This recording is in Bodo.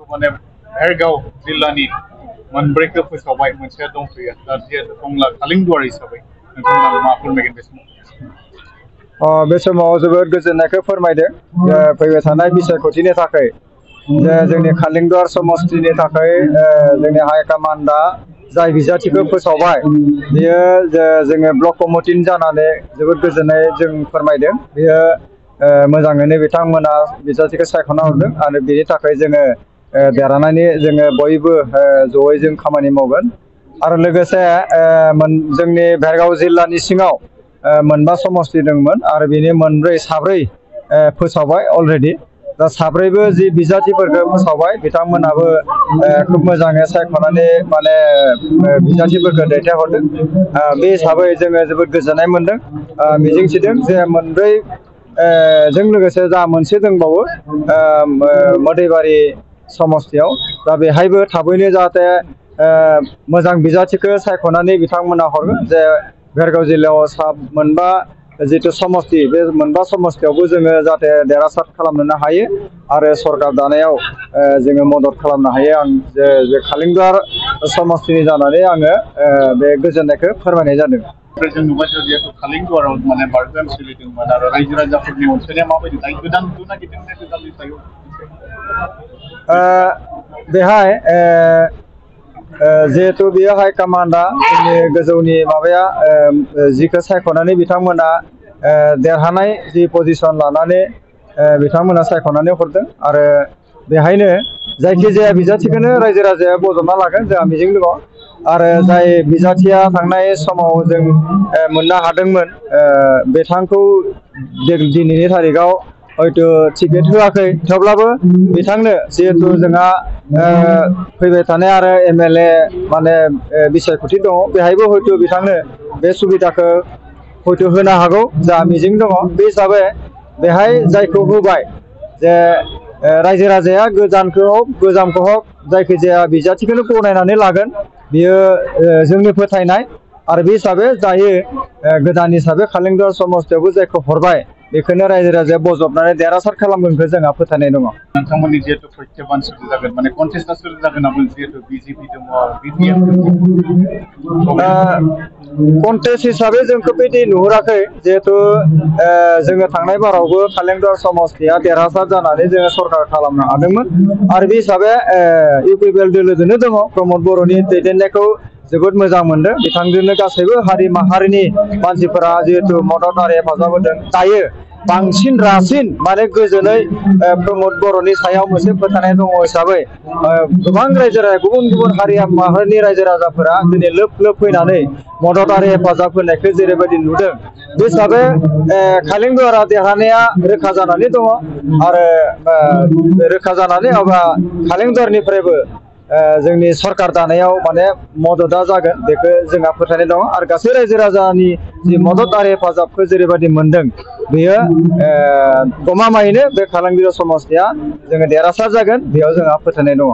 माने भेरगाव जिल्लानि मोनब्रैखौ फोसावबाय मोनसेया दंफैयो दा जिहेतु टंला कालिंदुवार हिसाबै नोंथांमोना मा फोरमायगोन बे समाव? बे समाव जोबोद गोजोननायखौ फोरमायदों फैबाय थानाय बिसायख'थिनि थाखाय जोंनि कालिंदुवार समस्तिनि थाखाय जोंनि हाइकमान्डआ जाय बिजाथिखौ फोसावबाय बेयो जोङो ब्लक कमिटिनि जानानै जोबोद गोजोननाय जों फोरमायदों। बेयो मोजाङैनो बिथांमोना बिजाथिखौ सायख'ना हरदों आरो बेनि थाखाय जोङो देरहानायनि जोङो बयबो जयै जों खामानि मावगोन आरो लोगोसे जोंनि भेरगाव जिल्लानि सिङाव मोनबा समस्ति दंमोन आरो बेनि साब्रै फोसावबाय अलरेडि दा साब्रैबो जि बिजाथिफोरखौ फोसावबाय बिथांमोनाबो खोब मोजाङै सायख'नानै माने बिजाथिफोरखौ दैथायहरदों। बे हिसाबै जोङो जोबोद गोजोननाय मोनदों मिजिंथिदों जे मोनब्रै जों लोगोसे जा मोनसे दंबावो मोदैबारि समस्तियाव दा बेहायबो थाबैनो जाहाथे मोजां बिजाथिखौ सायख'नानै बिथांमोना हरगोन जे भेरगाव जिल्लायाव मोनबा जितु समस्ति बे मोनबा समस्तियावबो जोङो जाहाथे देरहासार खालामनो हायो आरो सरकार दानायाव जोङो मदद खालामनो हायो। आं जे कालिंदुवार समस्तिनि जानानै आङो बे गोजोननायखौ फोरमायनाय जादों। जों नुबाय जिहेतु कालिंदुवाराव माने बारगान सोलिदोंमोन आरो रायजो राजाफोरनि अनसायनाया माबायदि दायो गोदान नागिरदों गोदाननि सायाव बेहाय जिहेतु बेयो हाइकमान्डआ जोंनि गोजौनि माबाया जिखौ सायख'नानै बिथांमोना देरहानाय जि पजिसन लानानै बिथांमोना सायख'नानै हरदों आरो बेहायनो जायखिजाया बिजाथिखौनो रायजो राजाया बजबना लागोन जोंहा मिजिं दङ आरो जाय बिजाथिया थांनाय समाव जों मोननो हादोंमोन बिथांखौ दिनैनि थारिखआव हयथ' टिकेट होआखै थेवब्लाबो बिथांनो जिहेतु जोंहा फैबाय थानाय आरो MLA माने बिसायख'थि दङ बेहायबो हयथ' बिथांनो बे सुबिदाखौ हयथ' होनो हागौ जा मिजिं दङ। बे हिसाबै बेहाय जायखौ होबाय जे रायजो राजाया गोजामखौ हक जायखिजाया बिजाथिखौनो गनायनानै लागोन बियो जोंनि फोथायनाय आरो बे हिसाबै दायो गोदान हिसाबै कालिंदुवार समस्तियावबो जायखौ हरबाय बेखौनो रायजो राजाया बजबनानै देरहासार खालामगोनखौ जोंहा फोथायनाय दङ। नोंथांमोननि जिहेतु प्रत्येकबान जागोन माने कन्टेस्टआ जागोन जिहेतु BJP दङ BPF कन्टेस्ट हिसाबै जोंखौ बिदि नुहुराखै जिहेतु जोङो थांनाय बारावबो कालिंदुवार समस्तिया देरहासार जानानै जोङो सरकार खालामनो हादोंमोन आरो बे हिसाबै UPPL दोलोजोंनो दङ प्रमद बर'नि दैदेननायखौ जोबोद मोजां मोनदों बिथांजोंनो गासैबो हारि माहारिनि मानसिफोरा जिहेतु मदद आरो हेफाजाब होदों। दायो बांसिन रासिन माने गोजोनै प्रमद बर'नि सायाव मोनसे फोथायनाय दङ हिसाबै गोबां रायजो राजा गुबुन हारि माहारिनि रायजो राजाफोरा दिनै लोब लोब फैनानै मदद आरो हेफाजाब होनायखौ जेरैबायदि नुदों बे हिसाबै कालिंदुवारा देरहानाया रोखा जानानै दङ आरो रोखा जानानै कालिंदुवारनिफ्रायबो जोंनि सरकार दानायाव माने मददा जागोन बेखौ जोंहा फोथायनाय दङ आरो गासै रायजो राजानि जि मदद आरो हेफाजाबखौ जेरैबायदि मोनदों बेयो गमामायैनो बे कालिंदुवार समस्तिया जोङो देरहासार जागोन बेयाव जोंहा फोथायनाय दङ।